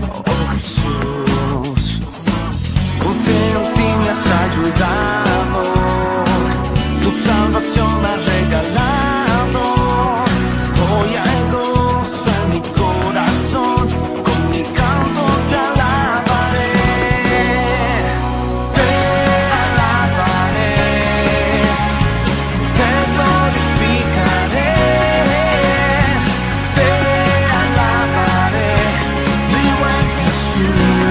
oh Jesús. Confío en ti, me has ayudado, tu salvación me has regalado. Hoy hay gozo en mi corazón, con mi canto te alabaré. Te alabaré, te glorificaré. Te alabaré, mi buen Jesús.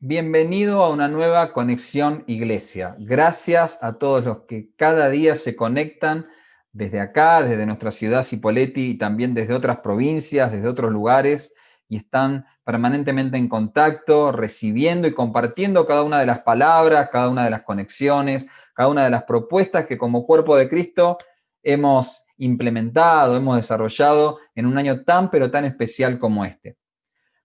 Bienvenido a una nueva Conexión Iglesia. Gracias a todos los que cada día se conectan desde acá, desde nuestra ciudad Cipolletti y también desde otras provincias, desde otros lugares, y están permanentemente en contacto, recibiendo y compartiendo cada una de las palabras, cada una de las conexiones, cada una de las propuestas que como cuerpo de Cristo hemos implementado, hemos desarrollado en un año tan pero tan especial como este.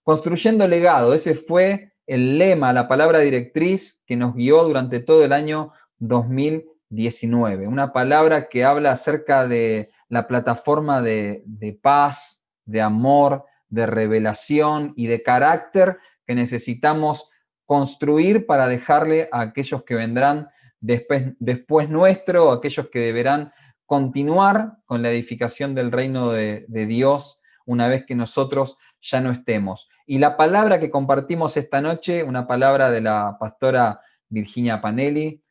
Construyendo legado, ese fue el lema, la palabra directriz que nos guió durante todo el año 2019. Una palabra que habla acerca de la plataforma de paz, de amor, de revelación y de carácter que necesitamos construir para dejarle a aquellos que vendrán después nuestro, aquellos que deberán continuar con la edificación del reino de Dios una vez que nosotros ya no estemos. Y la palabra que compartimos esta noche, una palabra de la pastora Virginia Panelli,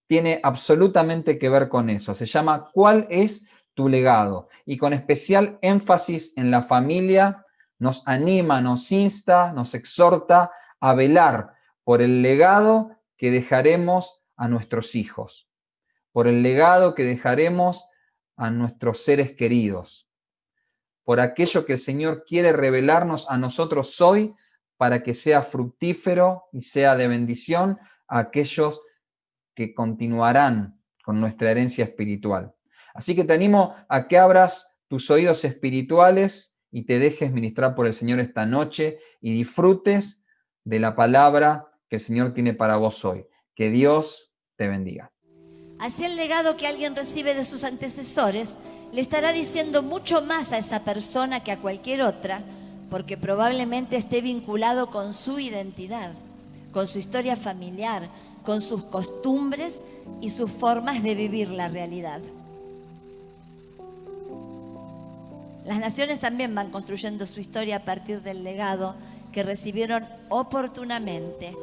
tiene absolutamente que ver con eso. Se llama ¿Cuál es tu legado? Y con especial énfasis en la familia, nos anima, nos insta, nos exhorta a velar por el legado que dejaremos a nuestros hijos, por el legado que dejaremos a nuestros seres queridos, por aquello que el Señor quiere revelarnos a nosotros hoy para que sea fructífero y sea de bendición a aquellos que continuarán con nuestra herencia espiritual. Así que te animo a que abras tus oídos espirituales y te dejes ministrar por el Señor esta noche y disfrutes de la palabra que el Señor tiene para vos hoy. Que Dios te bendiga. Así el legado que alguien recibe de sus antecesores le estará diciendo mucho más a esa persona que a cualquier otra, porque probablemente esté vinculado con su identidad, con su historia familiar, con sus costumbres y sus formas de vivir la realidad. Las naciones también van construyendo su historia a partir del legado que recibieron oportunamente.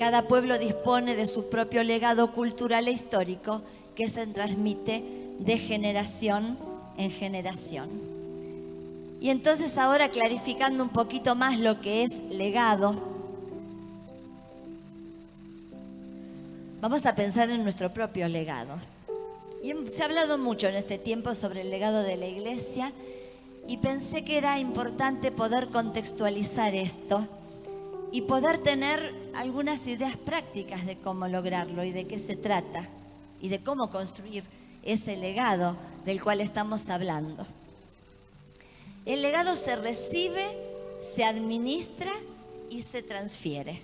Cada pueblo dispone de su propio legado cultural e histórico que se transmite de generación en generación. Y entonces ahora, clarificando un poquito más lo que es legado, vamos a pensar en nuestro propio legado. Y se ha hablado mucho en este tiempo sobre el legado de la iglesia y pensé que era importante poder contextualizar esto y poder tener algunas ideas prácticas de cómo lograrlo y de qué se trata y de cómo construir ese legado del cual estamos hablando. El legado se recibe, se administra y se transfiere.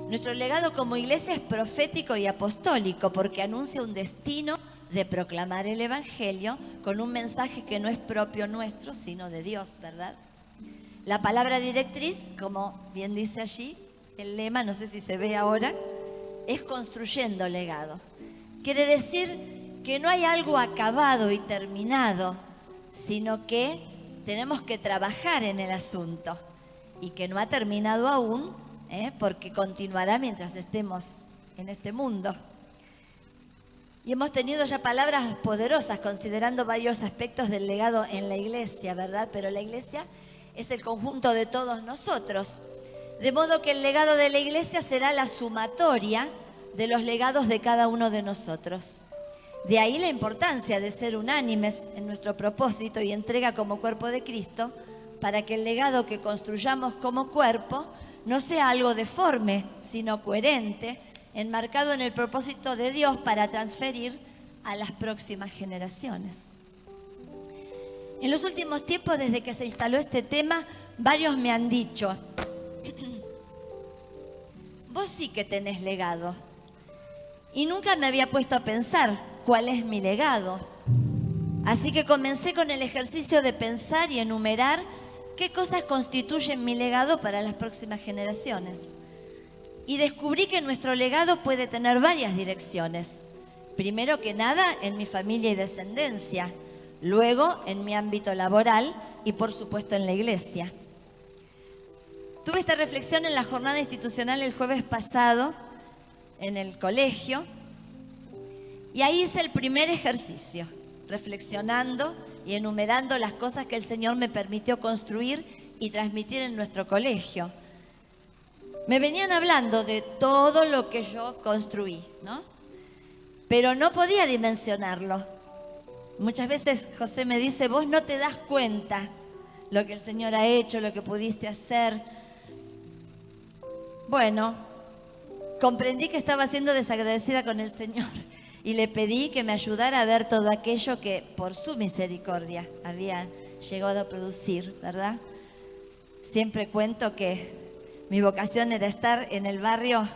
Nuestro legado como iglesia es profético y apostólico porque anuncia un destino de proclamar el Evangelio con un mensaje que no es propio nuestro, sino de Dios, ¿verdad? La palabra directriz, como bien dice allí, el lema, no sé si se ve ahora, es construyendo legado. Quiere decir que no hay algo acabado y terminado, sino que tenemos que trabajar en el asunto y que no ha terminado aún, porque continuará mientras estemos en este mundo. Y hemos tenido ya palabras poderosas considerando varios aspectos del legado en la iglesia, ¿verdad? Pero la iglesia es el conjunto de todos nosotros. De modo que el legado de la iglesia será la sumatoria de los legados de cada uno de nosotros. De ahí la importancia de ser unánimes en nuestro propósito y entrega como cuerpo de Cristo para que el legado que construyamos como cuerpo no sea algo deforme, sino coherente, enmarcado en el propósito de Dios para transferir a las próximas generaciones. En los últimos tiempos, desde que se instaló este tema, varios me han dicho, vos sí que tenés legado. Y nunca me había puesto a pensar cuál es mi legado. Así que comencé con el ejercicio de pensar y enumerar qué cosas constituyen mi legado para las próximas generaciones. Y descubrí que nuestro legado puede tener varias direcciones. Primero que nada, en mi familia y descendencia. Luego, en mi ámbito laboral y, por supuesto, en la iglesia. Tuve esta reflexión en la jornada institucional el jueves pasado, en el colegio, y ahí hice el primer ejercicio, reflexionando y enumerando las cosas que el Señor me permitió construir y transmitir en nuestro colegio. Me venían hablando de todo lo que yo construí, ¿no? Pero no podía dimensionarlo. Muchas veces José me dice, vos no te das cuenta lo que el Señor ha hecho, lo que pudiste hacer. Bueno, comprendí que estaba siendo desagradecida con el Señor y le pedí que me ayudara a ver todo aquello que por su misericordia había llegado a producir, ¿verdad? Siempre cuento que mi vocación era estar en el barrio,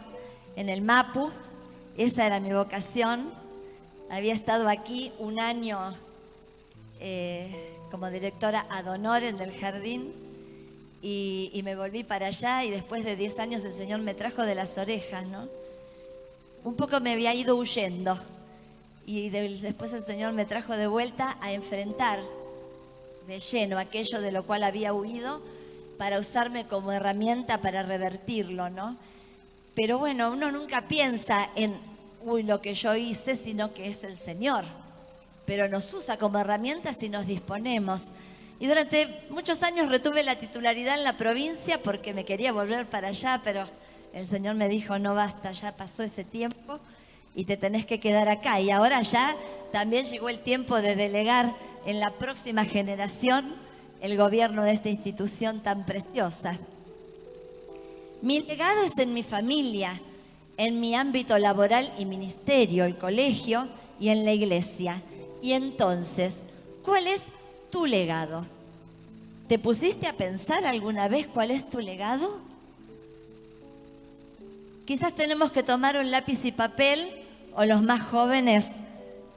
en el Mapu. Esa era mi vocación. Había estado aquí un año como directora ad honorem del jardín y me volví para allá y después de 10 años el Señor me trajo de las orejas, ¿no? un poco me había ido huyendo. Y después el Señor me trajo de vuelta a enfrentar de lleno aquello de lo cual había huido para usarme como herramienta para revertirlo, ¿no? Pero bueno, uno nunca piensa en, lo que yo hice, sino que es el Señor. Pero nos usa como herramienta si nos disponemos. Y durante muchos años retuve la titularidad en la provincia porque me quería volver para allá, pero el Señor me dijo, no basta, ya pasó ese tiempo y te tenés que quedar acá. Y ahora ya también llegó el tiempo de delegar en la próxima generación el gobierno de esta institución tan preciosa. Mi legado es en mi familia, en mi ámbito laboral y ministerio, el colegio y en la iglesia. Y entonces, ¿cuál es tu legado? ¿Te pusiste a pensar alguna vez cuál es tu legado? Quizás tenemos que tomar un lápiz y papel, o los más jóvenes,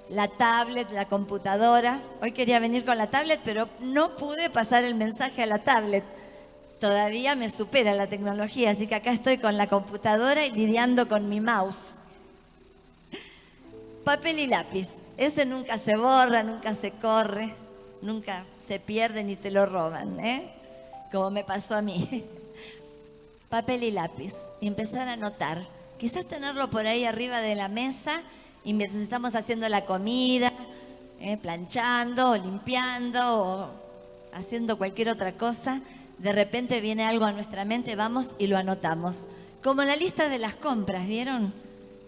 la tablet, la computadora. Hoy quería venir con la tablet, pero no pude pasar el mensaje a la tablet. Todavía me supera la tecnología, así que acá estoy con la computadora y lidiando con mi mouse. Papel y lápiz. Ese nunca se borra, nunca se corre, nunca se pierde ni te lo roban, ¿eh? Como me pasó a mí. Papel y lápiz. Y empezar a anotar. Quizás tenerlo por ahí arriba de la mesa y mientras estamos haciendo la comida, planchando o limpiando o haciendo cualquier otra cosa, de repente viene algo a nuestra mente, vamos y lo anotamos. Como la lista de las compras, ¿vieron?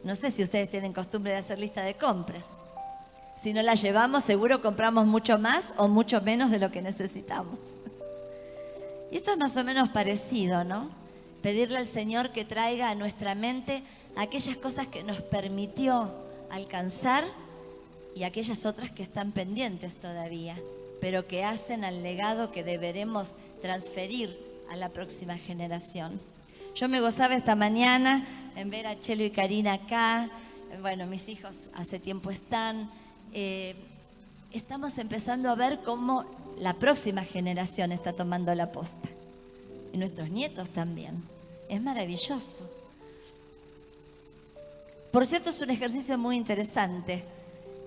No sé si ustedes tienen costumbre de hacer lista de compras. Si no la llevamos, seguro compramos mucho más o mucho menos de lo que necesitamos. Y esto es más o menos parecido, ¿no? Pedirle al Señor que traiga a nuestra mente aquellas cosas que nos permitió alcanzar y aquellas otras que están pendientes todavía, pero que hacen al legado que deberemos transferir a la próxima generación. Yo me gozaba esta mañana en ver a Chelo y Karina acá. Bueno, mis hijos hace tiempo están. Estamos empezando a ver cómo la próxima generación está tomando la posta. Y nuestros nietos también. Es maravilloso. Por cierto, es un ejercicio muy interesante.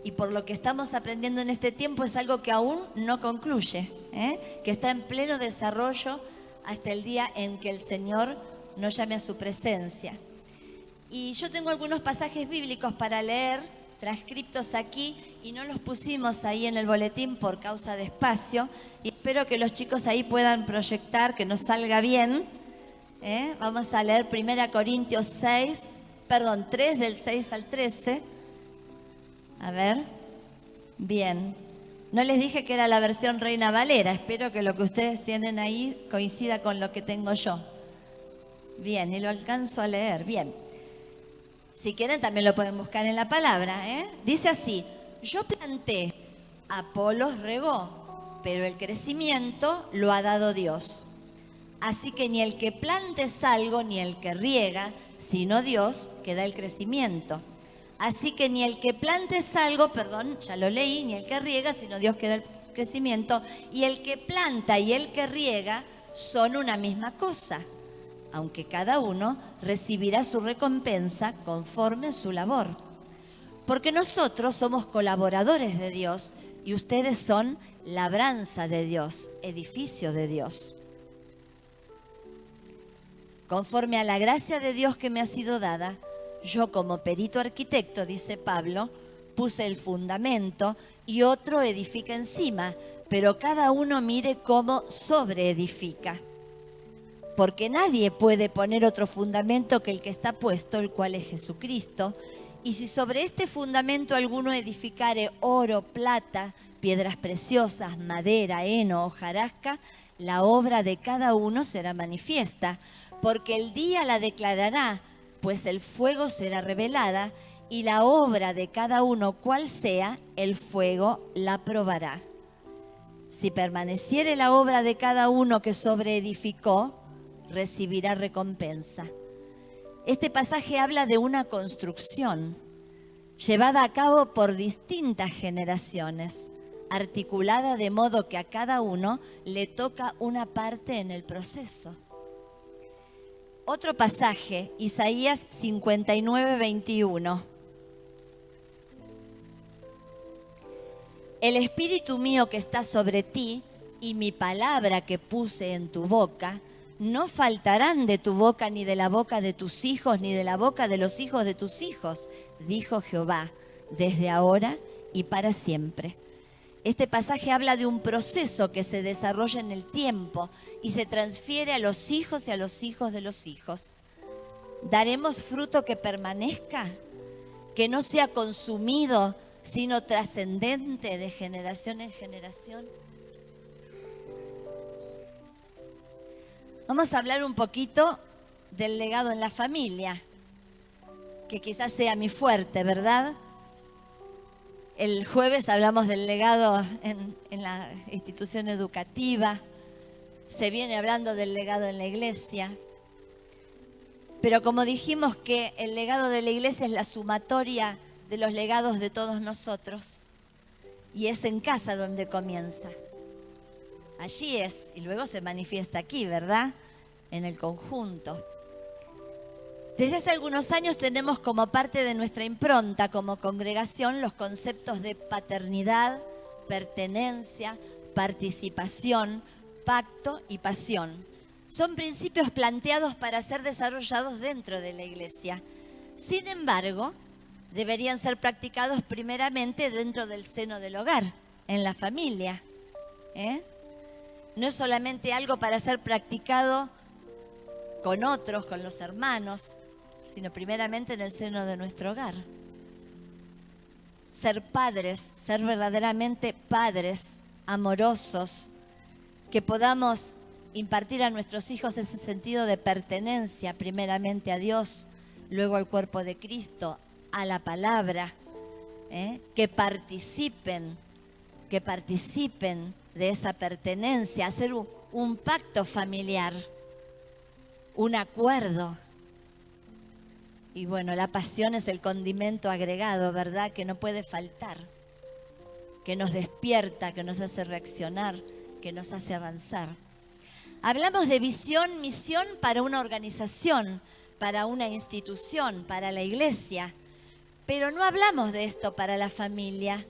Y por lo que estamos aprendiendo en este tiempo es algo que aún no concluye, que está en pleno desarrollo hasta el día en que el Señor nos llame a su presencia. Y yo tengo algunos pasajes bíblicos para leer, transcriptos aquí, y no los pusimos ahí en el boletín por causa de espacio. Y espero que los chicos ahí puedan proyectar, que nos salga bien. Vamos a leer 1 Corintios 3, del 6 al 13. A ver, bien. No les dije que era la versión Reina Valera. Espero que lo que ustedes tienen ahí coincida con lo que tengo yo. Bien, y lo alcanzo a leer. Bien. Si quieren también lo pueden buscar en la palabra. Dice así: yo planté, Apolos regó, pero el crecimiento lo ha dado Dios. Así que ni el que plante es algo, ni el que riega, sino Dios que da el crecimiento. Así que ni el que plante es algo, ya lo leí, ni el que riega, sino Dios que da el crecimiento. Y el que planta y el que riega son una misma cosa, aunque cada uno recibirá su recompensa conforme a su labor. Porque nosotros somos colaboradores de Dios y ustedes son labranza de Dios, edificio de Dios. Conforme a la gracia de Dios que me ha sido dada, yo como perito arquitecto, dice Pablo, puse el fundamento y otro edifica encima, pero cada uno mire cómo sobreedifica. Porque nadie puede poner otro fundamento que el que está puesto, el cual es Jesucristo. Y si sobre este fundamento alguno edificare oro, plata, piedras preciosas, madera, heno, hojarasca, la obra de cada uno será manifiesta, porque el día la declarará, pues el fuego será revelada, y la obra de cada uno, cual sea, el fuego la probará. Si permaneciere la obra de cada uno que sobreedificó, recibirá recompensa. Este pasaje habla de una construcción llevada a cabo por distintas generaciones, articulada de modo que a cada uno le toca una parte en el proceso. Otro pasaje, Isaías 59, 21. El espíritu mío que está sobre ti y mi palabra que puse en tu boca, no faltarán de tu boca ni de la boca de tus hijos ni de la boca de los hijos de tus hijos, dijo Jehová, desde ahora y para siempre. Este pasaje habla de un proceso que se desarrolla en el tiempo y se transfiere a los hijos y a los hijos de los hijos. ¿Daremos fruto que permanezca? Que no sea consumido, sino trascendente de generación en generación. Vamos a hablar un poquito del legado en la familia, que quizás sea mi fuerte, ¿verdad? El jueves hablamos del legado en la institución educativa, se viene hablando del legado en la iglesia, pero como dijimos que el legado de la iglesia es la sumatoria de los legados de todos nosotros, y es en casa donde comienza. Allí es, y luego se manifiesta aquí, ¿verdad? En el conjunto. Desde hace algunos años tenemos como parte de nuestra impronta como congregación los conceptos de paternidad, pertenencia, participación, pacto y pasión. Son principios planteados para ser desarrollados dentro de la iglesia. Sin embargo, deberían ser practicados primeramente dentro del seno del hogar, en la familia. No es solamente algo para ser practicado con otros, con los hermanos, sino primeramente en el seno de nuestro hogar. Ser padres, ser verdaderamente padres, amorosos, que podamos impartir a nuestros hijos ese sentido de pertenencia, primeramente a Dios, luego al cuerpo de Cristo, a la palabra, que participen de esa pertenencia, hacer un pacto familiar, un acuerdo. Y bueno, la pasión es el condimento agregado, ¿verdad? Que no puede faltar, que nos despierta, que nos hace reaccionar, que nos hace avanzar. Hablamos de visión, misión para una organización, para una institución, para la iglesia, pero no hablamos de esto para la familia.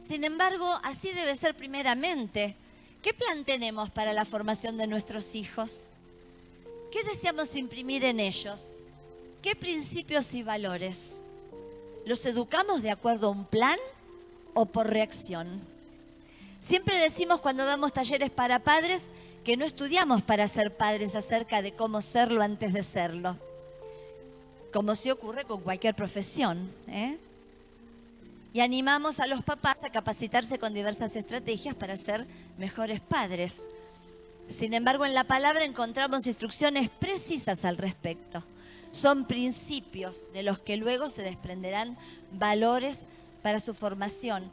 Sin embargo, así debe ser primeramente. ¿Qué plan tenemos para la formación de nuestros hijos? ¿Qué deseamos imprimir en ellos? ¿Qué principios y valores? ¿Los educamos de acuerdo a un plan o por reacción? Siempre decimos cuando damos talleres para padres que no estudiamos para ser padres acerca de cómo serlo antes de serlo, como sí ocurre con cualquier profesión, Y animamos a los papás a capacitarse con diversas estrategias para ser mejores padres. Sin embargo, en la palabra encontramos instrucciones precisas al respecto. Son principios de los que luego se desprenderán valores para su formación.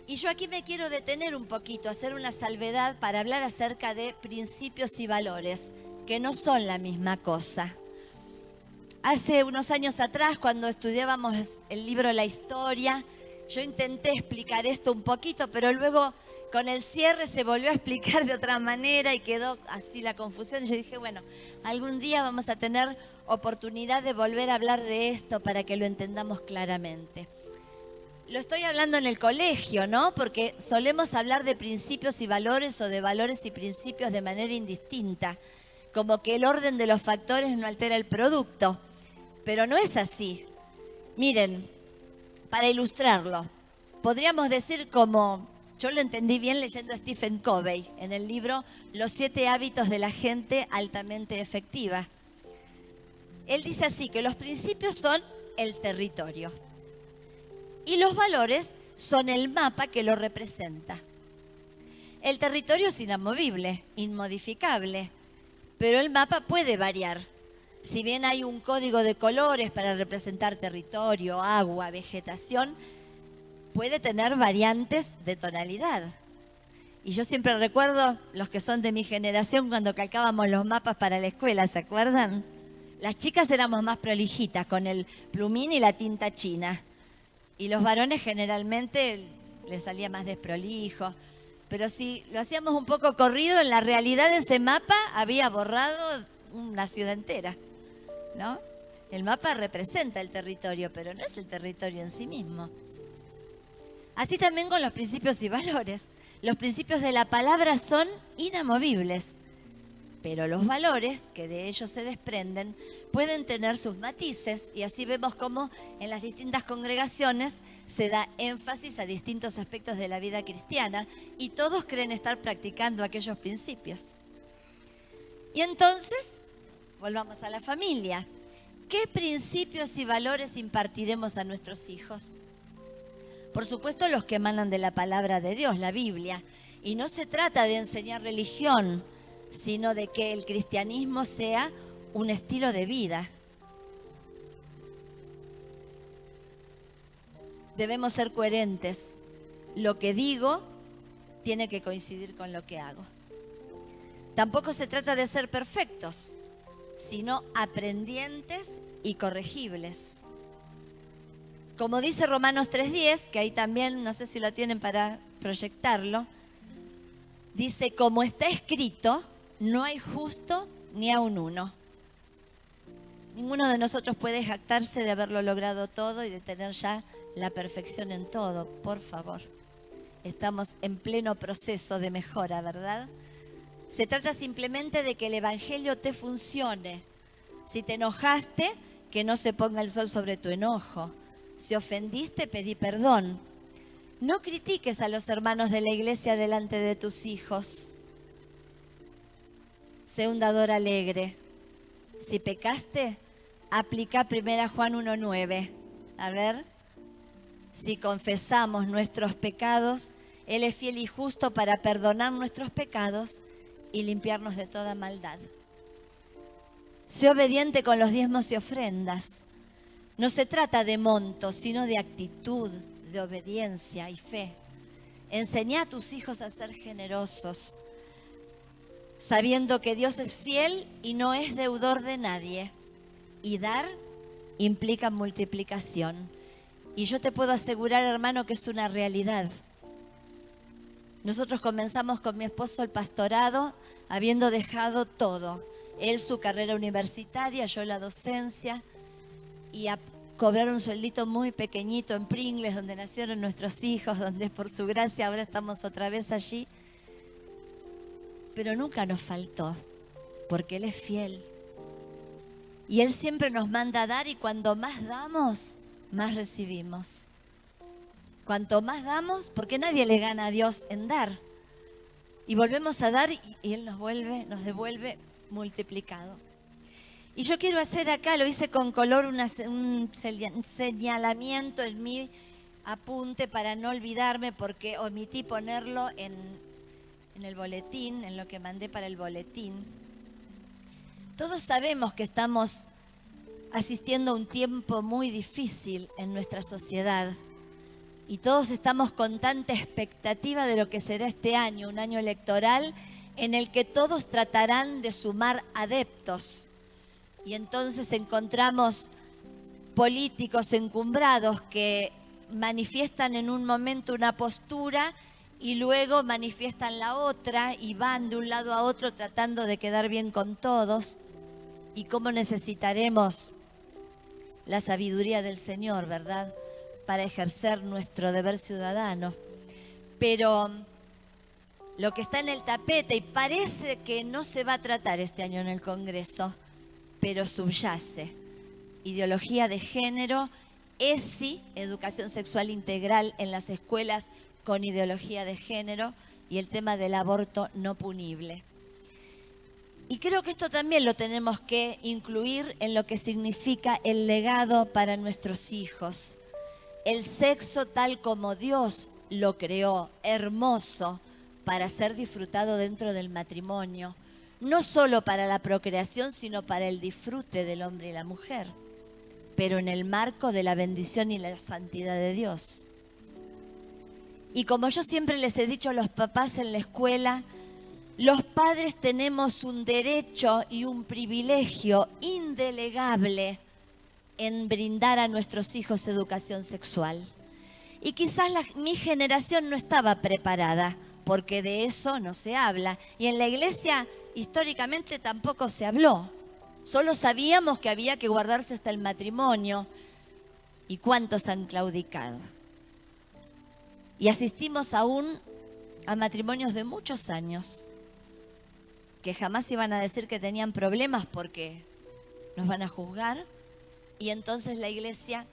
Y yo aquí me quiero detener un poquito, hacer una salvedad para hablar acerca de principios y valores, que no son la misma cosa. Hace unos años atrás, cuando estudiábamos el libro La Historia, yo intenté explicar esto un poquito, pero luego con el cierre se volvió a explicar de otra manera y quedó así la confusión. Y yo dije, bueno, algún día vamos a tener oportunidad de volver a hablar de esto para que lo entendamos claramente. Lo estoy hablando en el colegio, ¿no? Porque solemos hablar de principios y valores o de valores y principios de manera indistinta, como que el orden de los factores no altera el producto. Pero no es así. Miren, para ilustrarlo, podríamos decir como, yo lo entendí bien leyendo a Stephen Covey en el libro Los 7 hábitos de la gente altamente efectiva. Él dice así, que los principios son el territorio y los valores son el mapa que lo representa. El territorio es inamovible, inmodificable, pero el mapa puede variar. Si bien hay un código de colores para representar territorio, agua, vegetación, puede tener variantes de tonalidad. Y yo siempre recuerdo, los que son de mi generación, cuando calcábamos los mapas para la escuela, ¿se acuerdan? Las chicas éramos más prolijitas, con el plumín y la tinta china. Y los varones generalmente les salía más desprolijo. Pero si lo hacíamos un poco corrido, en la realidad ese mapa había borrado una ciudad entera, ¿no? El mapa representa el territorio, pero no es el territorio en sí mismo. Así también con los principios y valores. Los principios de la palabra son inamovibles, pero los valores que de ellos se desprenden pueden tener sus matices, y así vemos cómo en las distintas congregaciones se da énfasis a distintos aspectos de la vida cristiana y todos creen estar practicando aquellos principios. Y entonces, volvamos a la familia. ¿Qué principios y valores impartiremos a nuestros hijos? Por supuesto, los que emanan de la palabra de Dios, la Biblia. Y no se trata de enseñar religión, sino de que el cristianismo sea un estilo de vida. Debemos ser coherentes. Lo que digo tiene que coincidir con lo que hago. Tampoco se trata de ser perfectos, sino aprendientes y corregibles. Como dice Romanos 3:10, que ahí también, no sé si lo tienen para proyectarlo, dice, como está escrito, no hay justo ni aun uno. Ninguno de nosotros puede jactarse de haberlo logrado todo y de tener ya la perfección en todo, por favor. Estamos en pleno proceso de mejora, ¿verdad? Se trata simplemente de que el Evangelio te funcione. Si te enojaste, que no se ponga el sol sobre tu enojo. Si ofendiste, pedí perdón. No critiques a los hermanos de la iglesia delante de tus hijos. Sé un dador alegre. Si pecaste, aplica 1 Juan 1:9. A ver, si confesamos nuestros pecados, Él es fiel y justo para perdonar nuestros pecados y limpiarnos de toda maldad. Sé obediente con los diezmos y ofrendas. No se trata de monto, sino de actitud, de obediencia y fe. Enseñá a tus hijos a ser generosos, sabiendo que Dios es fiel y no es deudor de nadie. Y dar implica multiplicación. Y yo te puedo asegurar, hermano, que es una realidad. Nosotros comenzamos con mi esposo el pastorado, habiendo dejado todo. Él su carrera universitaria, yo la docencia, y a cobrar un sueldito muy pequeñito en Pringles, donde nacieron nuestros hijos, donde por su gracia ahora estamos otra vez allí. Pero nunca nos faltó, porque Él es fiel. Y Él siempre nos manda a dar, y cuando más damos, más recibimos. Cuanto más damos, porque nadie le gana a Dios en dar. Y volvemos a dar y Él nos devuelve multiplicado. Y yo quiero hacer acá, lo hice con color, un señalamiento en mi apunte para no olvidarme, porque omití ponerlo en el boletín, en lo que mandé para el boletín. Todos sabemos que estamos asistiendo a un tiempo muy difícil en nuestra sociedad. Y todos estamos con tanta expectativa de lo que será este año, un año electoral en el que todos tratarán de sumar adeptos. Y entonces encontramos políticos encumbrados que manifiestan en un momento una postura y luego manifiestan la otra y van de un lado a otro tratando de quedar bien con todos. Y cómo necesitaremos la sabiduría del Señor, ¿verdad?, para ejercer nuestro deber ciudadano. Pero lo que está en el tapete, y parece que no se va a tratar este año en el Congreso, pero subyace: ideología de género, ESI, educación sexual integral en las escuelas con ideología de género, y el tema del aborto no punible. Y creo que esto también lo tenemos que incluir en lo que significa el legado para nuestros hijos. El sexo tal como Dios lo creó, hermoso, para ser disfrutado dentro del matrimonio. No solo para la procreación, sino para el disfrute del hombre y la mujer, pero en el marco de la bendición y la santidad de Dios. Y como yo siempre les he dicho a los papás en la escuela, los padres tenemos un derecho y un privilegio indelegable en brindar a nuestros hijos educación sexual. Y quizás mi generación no estaba preparada, porque de eso no se habla. Y en la iglesia históricamente tampoco se habló. Solo sabíamos que había que guardarse hasta el matrimonio. ¿Y cuántos han claudicado? Y asistimos aún a matrimonios de muchos años que jamás iban a decir que tenían problemas porque nos van a juzgar, y entonces la iglesia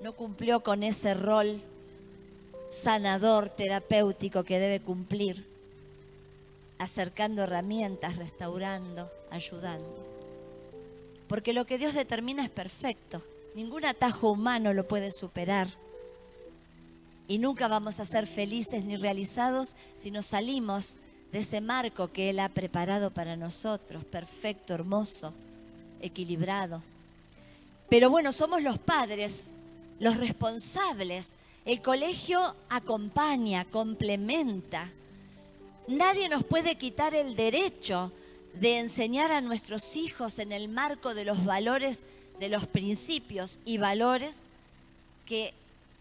no cumplió con ese rol sanador, terapéutico que debe cumplir, acercando herramientas, restaurando, ayudando. Porque lo que Dios determina es perfecto, ningún atajo humano lo puede superar. Y nunca vamos a ser felices ni realizados si nos salimos de ese marco que Él ha preparado para nosotros, perfecto, hermoso, equilibrado. Pero bueno, somos los padres, los responsables. El colegio acompaña, complementa. Nadie nos puede quitar el derecho de enseñar a nuestros hijos en el marco de los valores, de los principios y valores que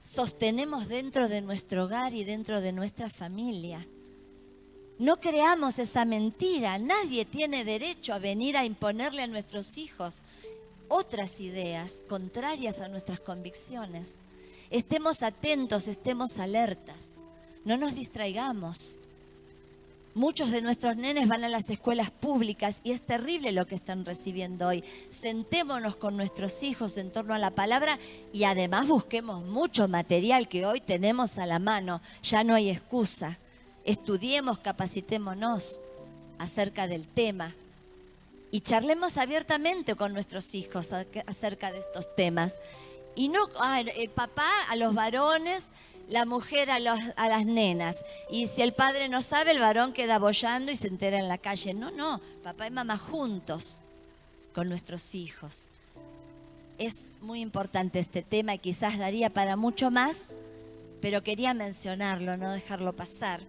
sostenemos dentro de nuestro hogar y dentro de nuestra familia. No creamos esa mentira. Nadie tiene derecho a venir a imponerle a nuestros hijos otras ideas contrarias a nuestras convicciones. Estemos atentos, estemos alertas, no nos distraigamos. Muchos de nuestros nenes van a las escuelas públicas y es terrible lo que están recibiendo hoy. Sentémonos con nuestros hijos en torno a la palabra y además busquemos mucho material que hoy tenemos a la mano. Ya no hay excusa. Estudiemos, capacitémonos acerca del tema y charlemos abiertamente con nuestros hijos acerca de estos temas. Y no el papá a los varones, la mujer a las nenas. Y si el padre no sabe, el varón queda boyando y se entera en la calle. No, papá y mamá juntos con nuestros hijos. Es muy importante este tema y quizás daría para mucho más, pero quería mencionarlo, no dejarlo pasar.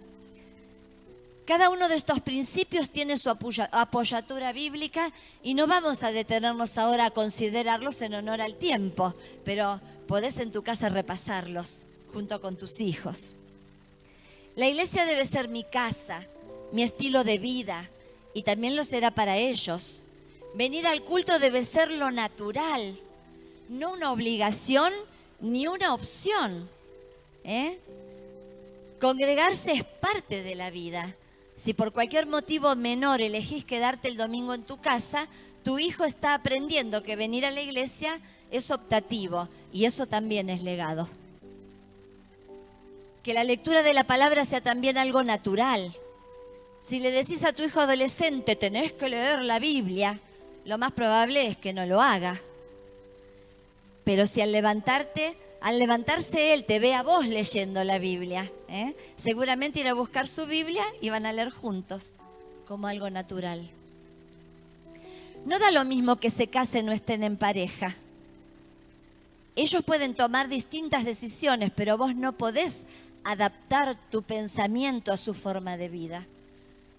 Cada uno de estos principios tiene su apoyatura bíblica y no vamos a detenernos ahora a considerarlos en honor al tiempo, pero podés en tu casa repasarlos junto con tus hijos. La iglesia debe ser mi casa, mi estilo de vida, y también lo será para ellos. Venir al culto debe ser lo natural, no una obligación ni una opción. Congregarse es parte de la vida. Si por cualquier motivo menor elegís quedarte el domingo en tu casa, tu hijo está aprendiendo que venir a la iglesia es optativo y eso también es legado. Que la lectura de la palabra sea también algo natural. Si le decís a tu hijo adolescente, tenés que leer la Biblia, lo más probable es que no lo haga. Pero si al levantarse él te ve a vos leyendo la Biblia, seguramente irá a buscar su Biblia y van a leer juntos, como algo natural. No da lo mismo que se casen o estén en pareja. Ellos pueden tomar distintas decisiones, pero vos no podés adaptar tu pensamiento a su forma de vida.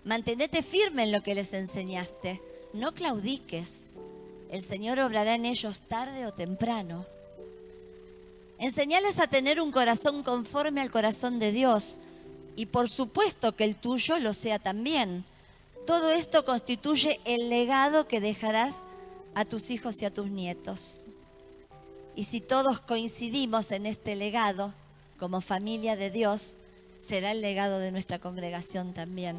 Mantenete firme en lo que les enseñaste. No claudiques. El Señor obrará en ellos tarde o temprano. Enseñales a tener un corazón conforme al corazón de Dios. Y por supuesto que el tuyo lo sea también. Todo esto constituye el legado que dejarás a tus hijos y a tus nietos. Y si todos coincidimos en este legado, como familia de Dios, será el legado de nuestra congregación también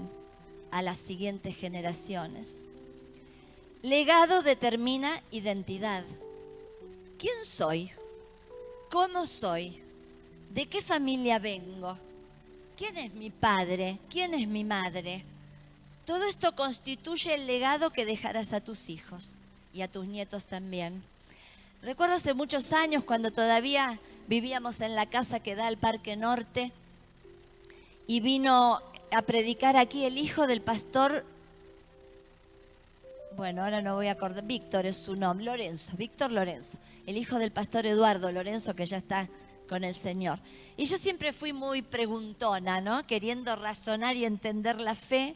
a las siguientes generaciones. Legado determina identidad. ¿Quién soy? ¿Cómo soy? ¿De qué familia vengo? ¿Quién es mi padre? ¿Quién es mi madre? Todo esto constituye el legado que dejarás a tus hijos y a tus nietos también. Recuerdo hace muchos años cuando todavía vivíamos en la casa que da al Parque Norte y vino a predicar aquí el hijo del pastor, bueno, ahora no voy a acordar, Víctor es su nombre, Víctor Lorenzo, el hijo del pastor Eduardo Lorenzo, que ya está con el Señor. Y yo siempre fui muy preguntona, ¿no? Queriendo razonar y entender la fe.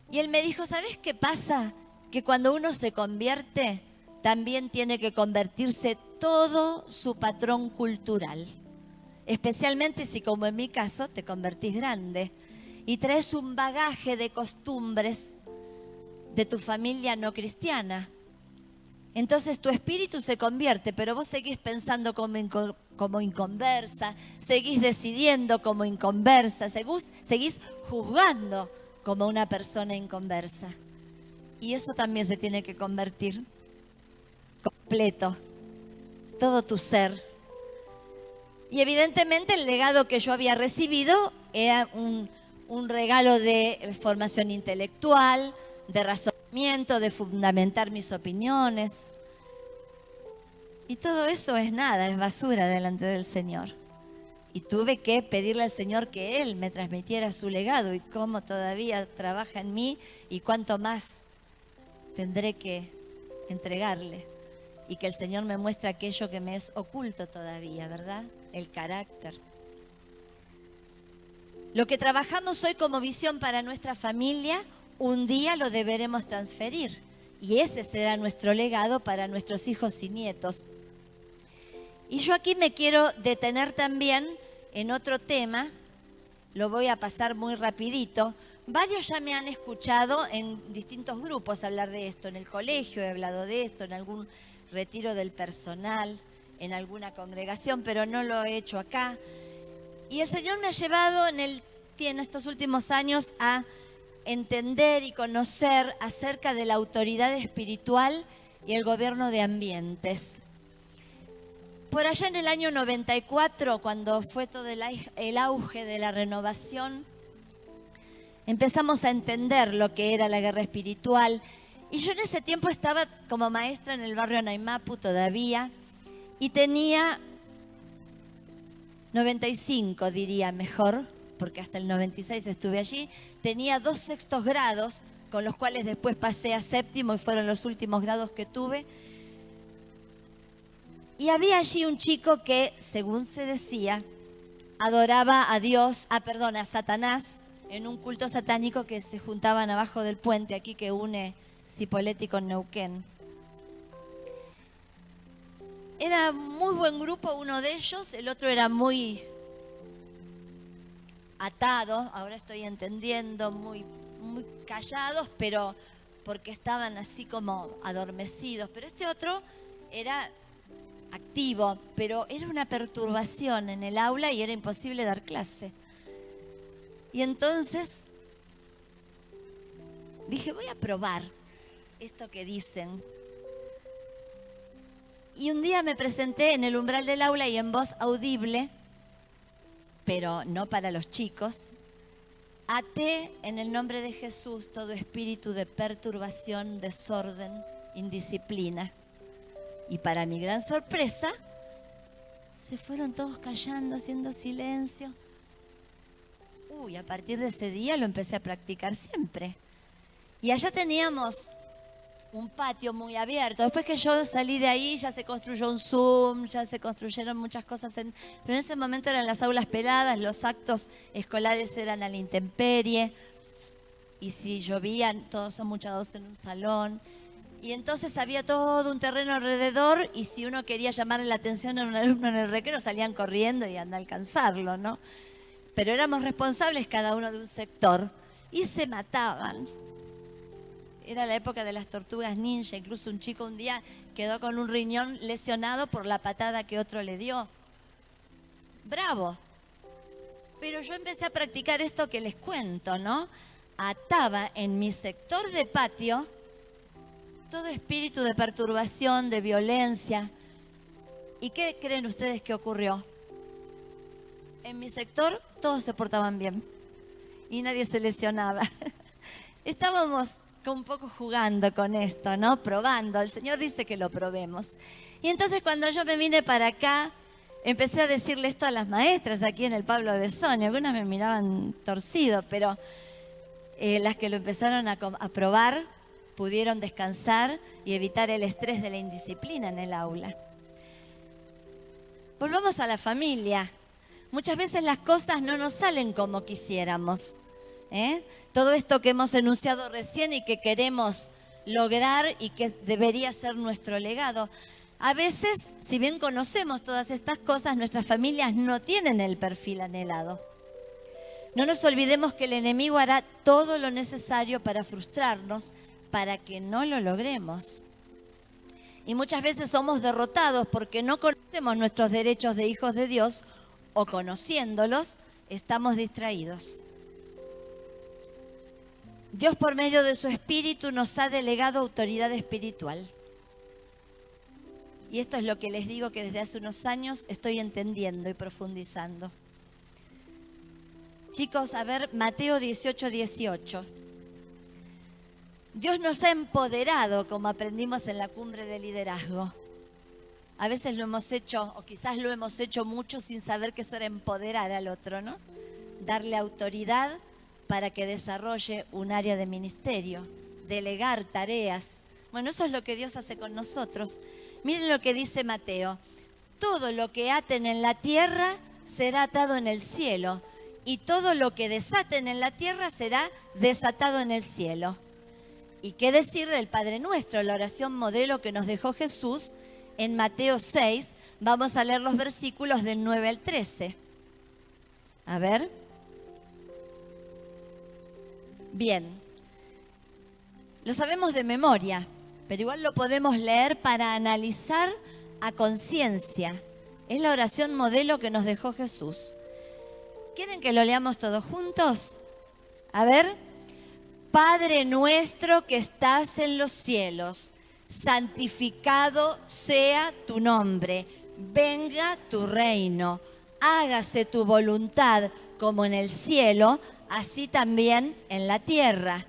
Y él me dijo, ¿sabes qué pasa? Que cuando uno se convierte, también tiene que convertirse todo su patrón cultural. Especialmente si, como en mi caso, te convertís grande y traes un bagaje de costumbres de tu familia no cristiana. Entonces tu espíritu se convierte, pero vos seguís pensando como inconversa, seguís decidiendo como inconversa, seguís juzgando como una persona inconversa. Y eso también se tiene que convertir completo, todo tu ser. Y evidentemente el legado que yo había recibido era un regalo de formación intelectual, de razonamiento, de fundamentar mis opiniones. Y todo eso es nada, es basura delante del Señor. Y tuve que pedirle al Señor que Él me transmitiera su legado y cómo todavía trabaja en mí y cuánto más tendré que entregarle. Y que el Señor me muestre aquello que me es oculto todavía, ¿verdad? El carácter. Lo que trabajamos hoy como visión para nuestra familia, un día lo deberemos transferir. Y ese será nuestro legado para nuestros hijos y nietos. Y yo aquí me quiero detener también en otro tema, lo voy a pasar muy rapidito. Varios ya me han escuchado en distintos grupos hablar de esto, en el colegio he hablado de esto, en algún retiro del personal, en alguna congregación, pero no lo he hecho acá. Y el Señor me ha llevado en estos últimos años a entender y conocer acerca de la autoridad espiritual y el gobierno de ambientes. Por allá en el año 94, cuando fue todo el auge de la renovación, empezamos a entender lo que era la guerra espiritual. Y yo en ese tiempo estaba como maestra en el barrio Anaimapu todavía, y tenía 95, diría mejor, porque hasta el 96 estuve allí. Tenía 2 sextos grados, con los cuales después pasé a séptimo y fueron los últimos grados que tuve. Y había allí un chico que, según se decía, adoraba a Satanás, en un culto satánico que se juntaban abajo del puente aquí que une Cipolletti con Neuquén. Era muy buen grupo uno de ellos, el otro era muy atado, ahora estoy entendiendo, muy callados, pero porque estaban así como adormecidos. Pero este otro era activo, pero era una perturbación en el aula y era imposible dar clase. Y entonces dije, voy a probar esto que dicen. Y un día me presenté en el umbral del aula y en voz audible, pero no para los chicos, até en el nombre de Jesús todo espíritu de perturbación, desorden, indisciplina. Y para mi gran sorpresa, se fueron todos callando, haciendo silencio. A partir de ese día lo empecé a practicar siempre. Y allá teníamos un patio muy abierto. Después que yo salí de ahí ya se construyó un Zoom, ya se construyeron muchas cosas. Pero en ese momento eran las aulas peladas, los actos escolares eran a la intemperie. Y si llovían, todos amuchados en un salón. Y entonces había todo un terreno alrededor y si uno quería llamarle la atención a un alumno en el recreo salían corriendo y anda a alcanzarlo, ¿no? Pero éramos responsables cada uno de un sector y se mataban. Era la época de las tortugas ninja, incluso un chico un día quedó con un riñón lesionado por la patada que otro le dio. Bravo. Pero yo empecé a practicar esto que les cuento, ¿no? Ataba en mi sector de patio todo espíritu de perturbación, de violencia. ¿Y qué creen ustedes que ocurrió? En mi sector todos se portaban bien y nadie se lesionaba. Estábamos un poco jugando con esto, ¿no? Probando. El Señor dice que lo probemos. Y entonces cuando yo me vine para acá, empecé a decirle esto a las maestras aquí en el Pablo Besoni. Algunas me miraban torcido, pero las que lo empezaron a probar pudieron descansar y evitar el estrés de la indisciplina en el aula. Volvamos a la familia. Muchas veces las cosas no nos salen como quisiéramos. Todo esto que hemos enunciado recién y que queremos lograr y que debería ser nuestro legado. A veces, si bien conocemos todas estas cosas, nuestras familias no tienen el perfil anhelado. No nos olvidemos que el enemigo hará todo lo necesario para frustrarnos, para que no lo logremos. Y muchas veces somos derrotados porque no conocemos nuestros derechos de hijos de Dios o conociéndolos, estamos distraídos. Dios por medio de su Espíritu nos ha delegado autoridad espiritual. Y esto es lo que les digo que desde hace unos años estoy entendiendo y profundizando. Chicos, a ver, Mateo 18:18. Dios nos ha empoderado, como aprendimos en la cumbre de liderazgo. A veces lo hemos hecho, o quizás lo hemos hecho mucho sin saber que eso era empoderar al otro, ¿no? Darle autoridad para que desarrolle un área de ministerio, delegar tareas. Bueno, eso es lo que Dios hace con nosotros. Miren lo que dice Mateo. Todo lo que aten en la tierra será atado en el cielo, y todo lo que desaten en la tierra será desatado en el cielo. ¿Y qué decir del Padre Nuestro, la oración modelo que nos dejó Jesús en Mateo 6? Vamos a leer los versículos del 9 al 13. A ver. Bien. Lo sabemos de memoria, pero igual lo podemos leer para analizar a conciencia. Es la oración modelo que nos dejó Jesús. ¿Quieren que lo leamos todos juntos? A ver. Padre nuestro que estás en los cielos, santificado sea tu nombre. Venga tu reino. Hágase tu voluntad como en el cielo, así también en la tierra.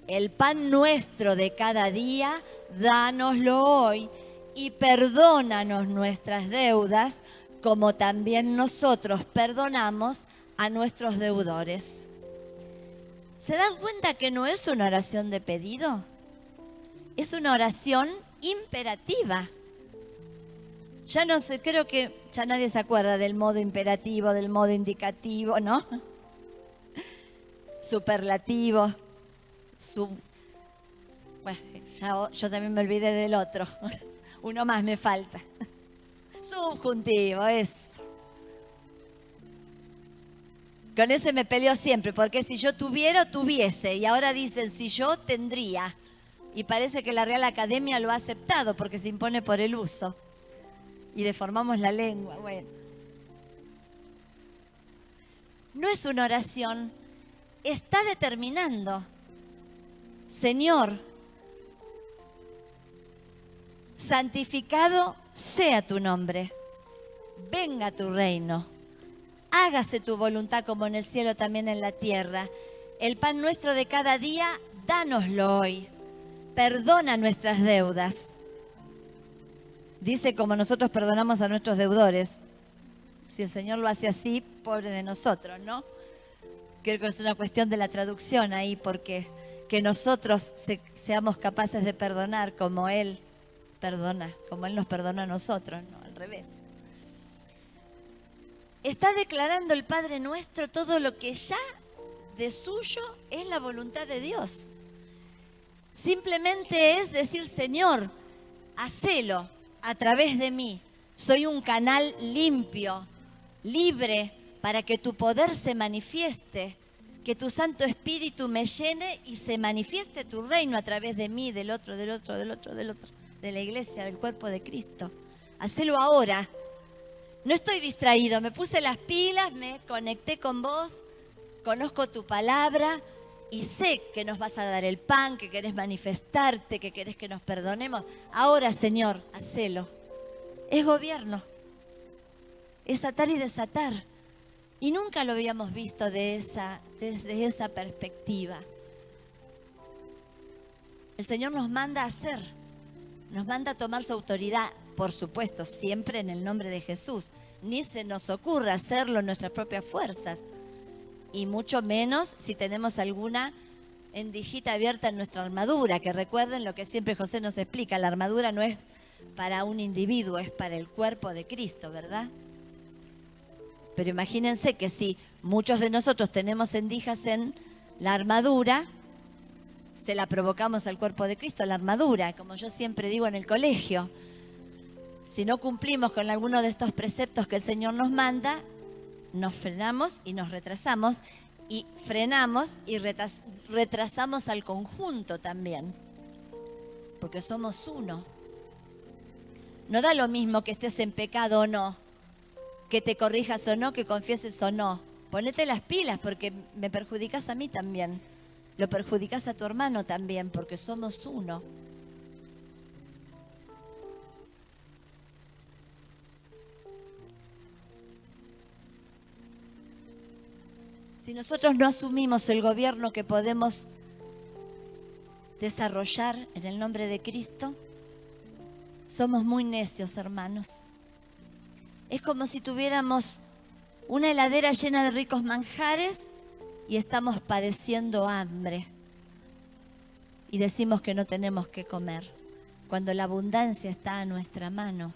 El pan nuestro de cada día, dánoslo hoy, y perdónanos nuestras deudas, como también nosotros perdonamos a nuestros deudores. ¿Se dan cuenta que no es una oración de pedido? Es una oración imperativa. Ya no sé, creo que ya nadie se acuerda del modo imperativo, del modo indicativo, ¿no? Superlativo. Bueno, ya yo también me olvidé del otro. Uno más me falta. Subjuntivo, eso. Con ese me peleo siempre, porque si yo tuviera, tuviese. Y ahora dicen, si yo, tendría. Y parece que la Real Academia lo ha aceptado porque se impone por el uso. Y deformamos la lengua. Bueno. No es una oración. Está determinando. Señor, santificado sea tu nombre. Venga tu reino. Hágase tu voluntad como en el cielo, también en la tierra. El pan nuestro de cada día, dánoslo hoy. Perdona nuestras deudas. Dice como nosotros perdonamos a nuestros deudores. Si el Señor lo hace así, pobre de nosotros, ¿no? Creo que es una cuestión de la traducción ahí, porque que nosotros seamos capaces de perdonar como Él perdona, como Él nos perdona a nosotros, no al revés. Está declarando el Padre Nuestro todo lo que ya de suyo es la voluntad de Dios. Simplemente es decir, Señor, hacelo a través de mí. Soy un canal limpio, libre, para que tu poder se manifieste, que tu Santo Espíritu me llene y se manifieste tu reino a través de mí, del otro, de la iglesia, del cuerpo de Cristo. Hacelo ahora. No estoy distraído, me puse las pilas, me conecté con vos, conozco tu palabra y sé que nos vas a dar el pan, que querés manifestarte, que querés que nos perdonemos. Ahora, Señor, hacelo. Es gobierno, es atar y desatar. Y nunca lo habíamos visto desde esa perspectiva. El Señor nos manda a hacer, nos manda a tomar su autoridad. Por supuesto, siempre en el nombre de Jesús. Ni se nos ocurra hacerlo en nuestras propias fuerzas. Y mucho menos si tenemos alguna endijita abierta en nuestra armadura. Que recuerden lo que siempre José nos explica. La armadura no es para un individuo, es para el cuerpo de Cristo, ¿verdad? Pero imagínense que si muchos de nosotros tenemos endijas en la armadura, se la provocamos al cuerpo de Cristo, la armadura, como yo siempre digo en el colegio. Si no cumplimos con alguno de estos preceptos que el Señor nos manda, nos frenamos y nos retrasamos, y frenamos y retrasamos al conjunto también, porque somos uno. No da lo mismo que estés en pecado o no, que te corrijas o no, que confieses o no. Ponete las pilas porque me perjudicas a mí también. Lo perjudicas a tu hermano también porque somos uno. Si nosotros no asumimos el gobierno que podemos desarrollar en el nombre de Cristo, somos muy necios, hermanos. Es como si tuviéramos una heladera llena de ricos manjares y estamos padeciendo hambre. Y decimos que no tenemos que comer, cuando la abundancia está a nuestra mano.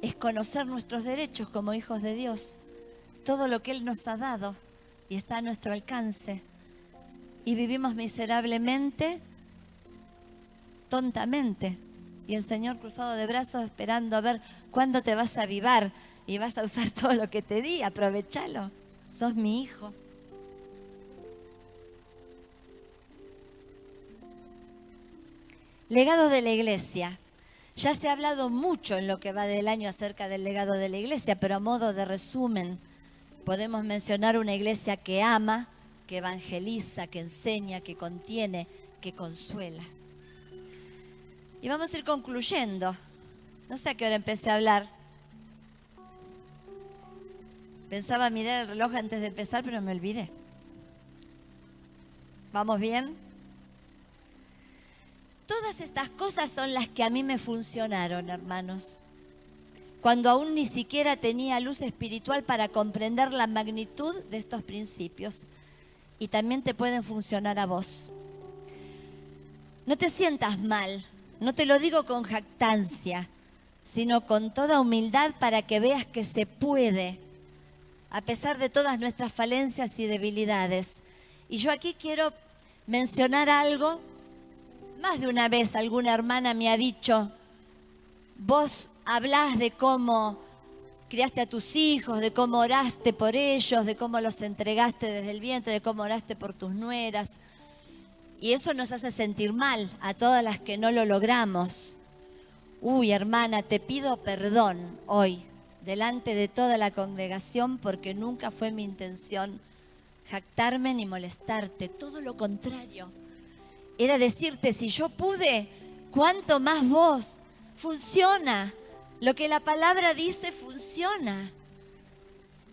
Es conocer nuestros derechos como hijos de Dios, todo lo que Él nos ha dado y está a nuestro alcance. Y vivimos miserablemente, tontamente. Y el Señor cruzado de brazos esperando a ver cuándo te vas a avivar y vas a usar todo lo que te di. Aprovechalo. Sos mi hijo. Legado de la iglesia. Ya se ha hablado mucho en lo que va del año acerca del legado de la iglesia, pero a modo de resumen, podemos mencionar una iglesia que ama, que evangeliza, que enseña, que contiene, que consuela. Y vamos a ir concluyendo. No sé a qué hora empecé a hablar. Pensaba mirar el reloj antes de empezar, pero me olvidé. ¿Vamos bien? Todas estas cosas son las que a mí me funcionaron, hermanos. Cuando aún ni siquiera tenía luz espiritual para comprender la magnitud de estos principios. Y también te pueden funcionar a vos. No te sientas mal, no te lo digo con jactancia, sino con toda humildad para que veas que se puede, a pesar de todas nuestras falencias y debilidades. Y yo aquí quiero mencionar algo. Más de una vez alguna hermana me ha dicho, vos hablás de cómo criaste a tus hijos, de cómo oraste por ellos, de cómo los entregaste desde el vientre, de cómo oraste por tus nueras. Y eso nos hace sentir mal a todas las que no lo logramos. Uy, hermana, te pido perdón hoy, delante de toda la congregación, porque nunca fue mi intención jactarme ni molestarte. Todo lo contrario. Era decirte, si yo pude, ¿cuánto más vos? Funciona. Lo que la palabra dice funciona.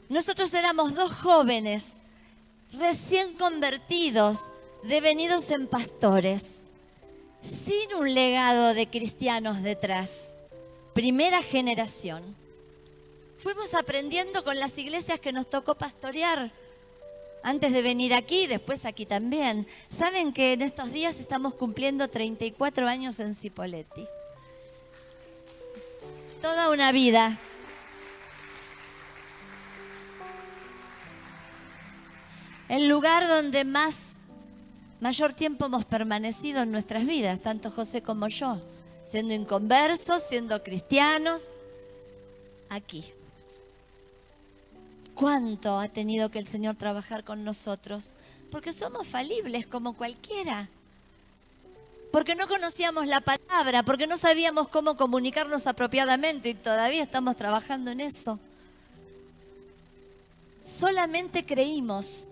Nosotros éramos dos jóvenes, recién convertidos, devenidos en pastores, sin un legado de cristianos detrás. Primera generación. Fuimos aprendiendo con las iglesias que nos tocó pastorear. Antes de venir aquí, después aquí también. Saben que en estos días estamos cumpliendo 34 años en Cipolletti. Toda una vida. El lugar donde mayor tiempo hemos permanecido en nuestras vidas, tanto José como yo, siendo inconversos, siendo cristianos, aquí. ¿Cuánto ha tenido que el Señor trabajar con nosotros? Porque somos falibles como cualquiera. Porque no conocíamos la palabra, porque no sabíamos cómo comunicarnos apropiadamente y todavía estamos trabajando en eso. Solamente creímos.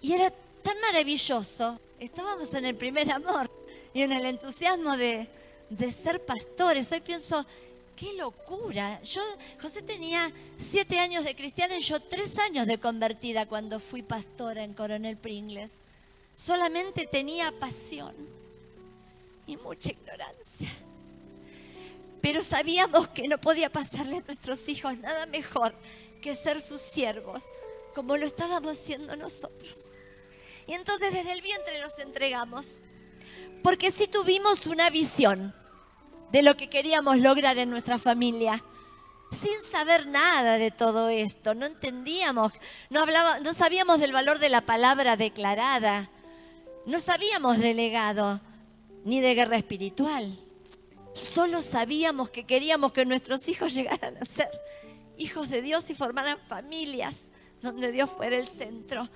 Y era tan maravilloso. Estábamos en el primer amor y en el entusiasmo de ser pastores. Hoy pienso, ¡qué locura! José tenía 7 años de cristiana y yo 3 años de convertida cuando fui pastora en Coronel Pringles. Solamente tenía pasión y mucha ignorancia. Pero sabíamos que no podía pasarle a nuestros hijos nada mejor que ser sus siervos, como lo estábamos siendo nosotros. Y entonces desde el vientre nos entregamos, porque sí tuvimos una visión de lo que queríamos lograr en nuestra familia, sin saber nada de todo esto. No entendíamos, no sabíamos del valor de la palabra declarada, no sabíamos de legado ni de guerra espiritual. Solo sabíamos que queríamos que nuestros hijos llegaran a ser hijos de Dios y formaran familias donde Dios fuera el centro.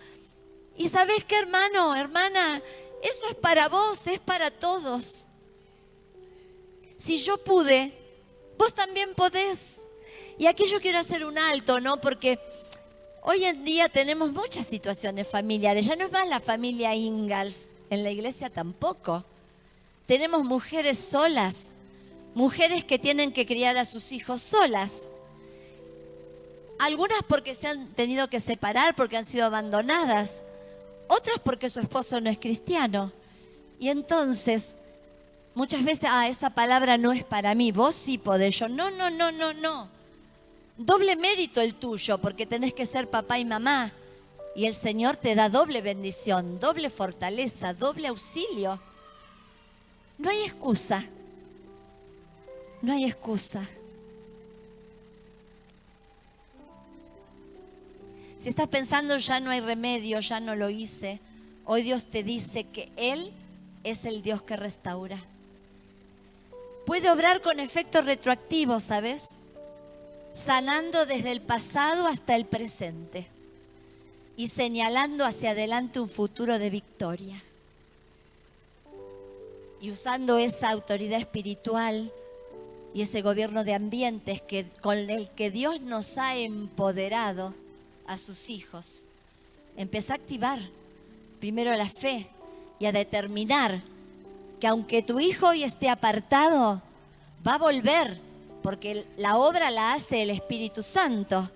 Y ¿sabés qué, hermano, hermana? Eso es para vos, es para todos. Si yo pude, vos también podés. Y aquí yo quiero hacer un alto, ¿no? Porque hoy en día tenemos muchas situaciones familiares. Ya no es más la familia Ingalls, en la iglesia tampoco. Tenemos mujeres solas, mujeres que tienen que criar a sus hijos solas. Algunas porque se han tenido que separar, porque han sido abandonadas. Otras porque su esposo no es cristiano. Y entonces, muchas veces, esa palabra no es para mí, vos sí podés. Yo, no. Doble mérito el tuyo, porque tenés que ser papá y mamá. Y el Señor te da doble bendición, doble fortaleza, doble auxilio. No hay excusa. No hay excusa. Si estás pensando ya no hay remedio, ya no lo hice, hoy Dios te dice que Él es el Dios que restaura. Puede obrar con efecto retroactivo, ¿sabes? Sanando desde el pasado hasta el presente y señalando hacia adelante un futuro de victoria. Y usando esa autoridad espiritual y ese gobierno de ambientes con el que Dios nos ha empoderado a sus hijos, empieza a activar primero la fe y a determinar que aunque tu hijo hoy esté apartado, va a volver, porque la obra la hace el Espíritu Santo.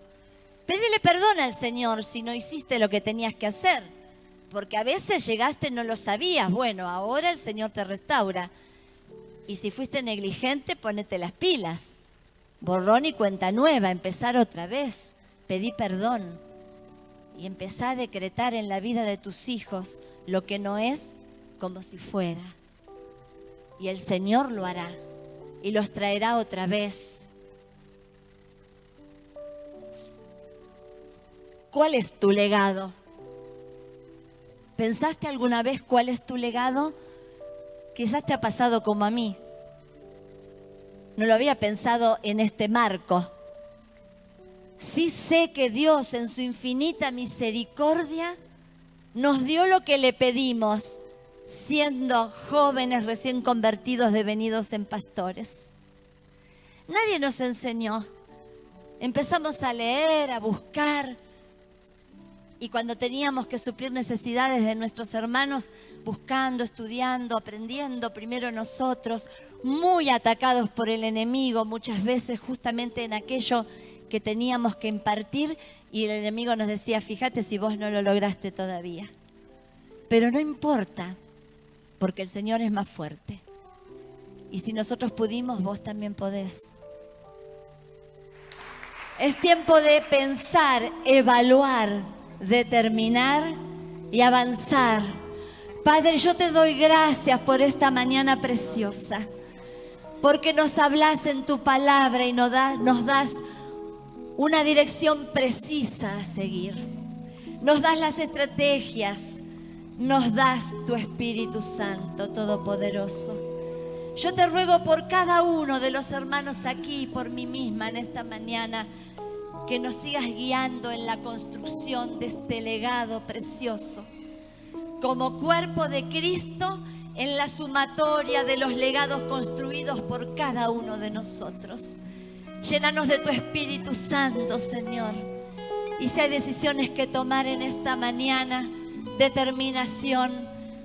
Pídele perdón al Señor si no hiciste lo que tenías que hacer, porque a veces llegaste y no lo sabías. Bueno, ahora el Señor te restaura. Y si fuiste negligente, ponete las pilas. Borrón y cuenta nueva, empezar otra vez. Pedí perdón y empezá a decretar en la vida de tus hijos lo que no es como si fuera. Y el Señor lo hará y los traerá otra vez. ¿Cuál es tu legado? ¿Pensaste alguna vez cuál es tu legado? Quizás te ha pasado como a mí. No lo había pensado en este marco. Sí sé que Dios en su infinita misericordia nos dio lo que le pedimos, siendo jóvenes recién convertidos devenidos en pastores. Nadie nos enseñó. Empezamos a leer, a buscar, y cuando teníamos que suplir necesidades de nuestros hermanos, buscando, estudiando, aprendiendo, primero nosotros, muy atacados por el enemigo, muchas veces justamente en aquello que teníamos que impartir, y el enemigo nos decía, fíjate si vos no lo lograste todavía. Pero no importa, porque el Señor es más fuerte. Y si nosotros pudimos, vos también podés. Es tiempo de pensar, evaluar, determinar y avanzar. Padre, yo te doy gracias por esta mañana preciosa, porque nos hablas en tu palabra y nos das una dirección precisa a seguir. Nos das las estrategias, nos das tu Espíritu Santo Todopoderoso. Yo te ruego por cada uno de los hermanos aquí y por mí misma en esta mañana, que nos sigas guiando en la construcción de este legado precioso, como cuerpo de Cristo, en la sumatoria de los legados construidos por cada uno de nosotros. Llénanos de tu Espíritu Santo, Señor. Y si hay decisiones que tomar en esta mañana, determinación,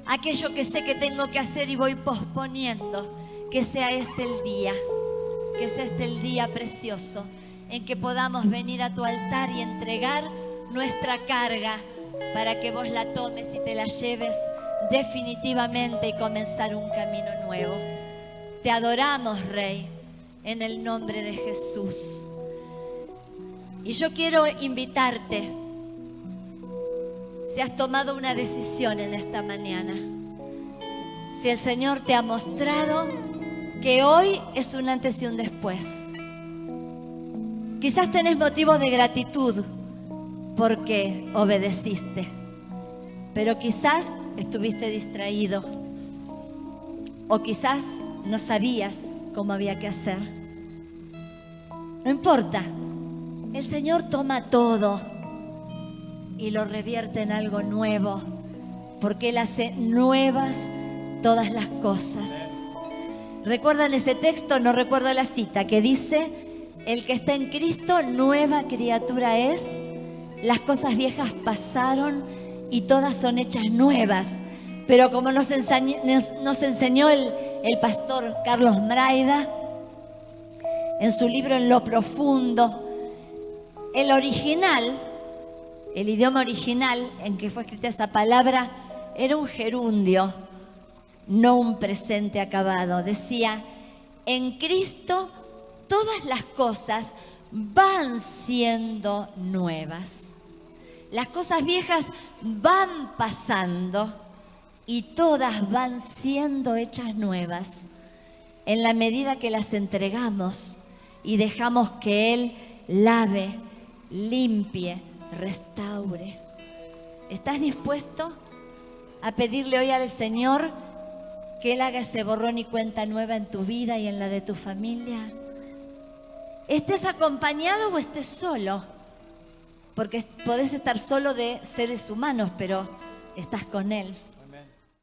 aquello que sé que tengo que hacer y voy posponiendo, que sea este el día, que sea este el día precioso en que podamos venir a tu altar y entregar nuestra carga para que vos la tomes y te la lleves definitivamente y comenzar un camino nuevo. Te adoramos, Rey, en el nombre de Jesús. Y yo quiero invitarte, si has tomado una decisión en esta mañana, si el Señor te ha mostrado que hoy es un antes y un después. Quizás tenés motivo de gratitud porque obedeciste, pero quizás estuviste distraído o quizás no sabías cómo había que hacer. No importa, el Señor toma todo y lo revierte en algo nuevo, porque Él hace nuevas todas las cosas. ¿Recuerdan ese texto? No recuerdo la cita, que dice: el que está en Cristo, nueva criatura es. Las cosas viejas pasaron y todas son hechas nuevas. Pero como nos enseñó el pastor Carlos Mraida en su libro En lo profundo, el original, el idioma original en que fue escrita esa palabra, era un gerundio, no un presente acabado. Decía: en Cristo todas las cosas van siendo nuevas. Las cosas viejas van pasando y todas van siendo hechas nuevas en la medida que las entregamos y dejamos que Él lave, limpie, restaure. ¿Estás dispuesto a pedirle hoy al Señor que Él haga ese borrón y cuenta nueva en tu vida y en la de tu familia? ¿Estés acompañado o estés solo? Porque podés estar solo de seres humanos, pero estás con Él.